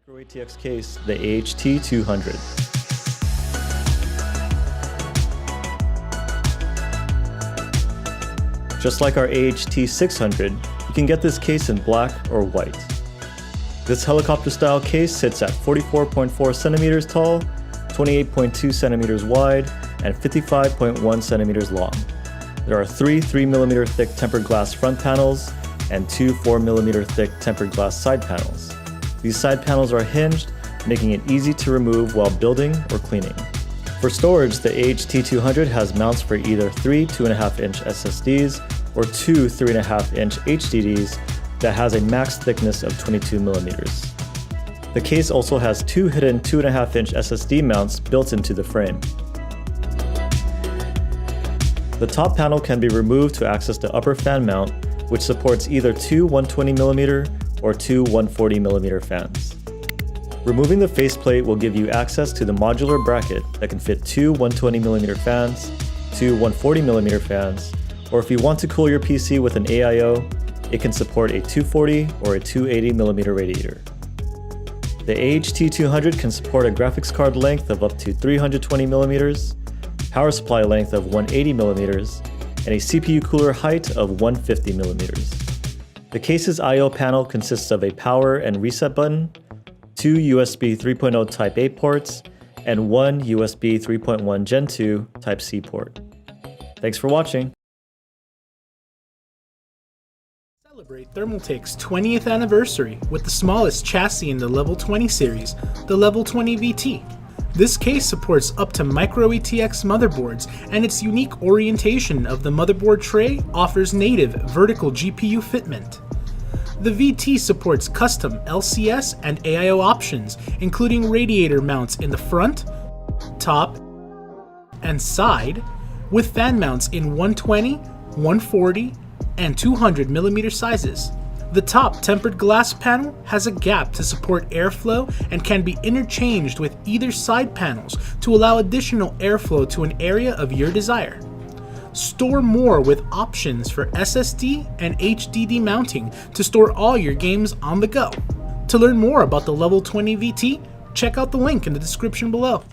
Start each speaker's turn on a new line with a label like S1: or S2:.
S1: Micro-ATX case, the AHT200. Just like our AHT600, you can get this case in black or white. This helicopter-style case sits at 44.4 centimeters tall, 28.2 centimeters wide, and 55.1 centimeters long. There are three 3mm thick tempered glass front panels and two 4mm thick tempered glass side panels. These side panels are hinged, making it easy to remove while building or cleaning. For storage, the AHT200 has mounts for either three 2.5-inch SSDs or two 3.5-inch HDDs that has a max thickness of 22mm. The case also has two hidden 2.5-inch SSD mounts built into the frame. The top panel can be removed to access the upper fan mount, which supports either two 120mm or two 140mm fans. Removing the faceplate will give you access to the modular bracket that can fit two 120mm fans, two 140mm fans, or if you want to cool your PC with an AIO, it can support a 240 or a 280mm radiator. The AHT200 can support a graphics card length of up to 320mm, power supply length of 180mm, and a CPU cooler height of 150mm. The case's I/O panel consists of a power and reset button, two USB 3.0 Type-A ports, and one USB 3.1 Gen 2 Type-C port. Thanks for watching.
S2: Celebrate Thermaltake's 20th anniversary with the smallest chassis in the Level 20 series, the Level 20 VT. This case supports up to Micro-ATX motherboards, and its unique orientation of the motherboard tray offers native vertical GPU fitment. The VT supports custom LCS and AIO options, including radiator mounts in the front, top, and side, with fan mounts in 120, 140, and 200mm sizes. The top tempered glass panel has a gap to support airflow and can be interchanged with either side panels to allow additional airflow to an area of your desire. Store more with options for SSD and HDD mounting to store all your games on the go. To learn more about the Level 20 VT, check out the link in the description below.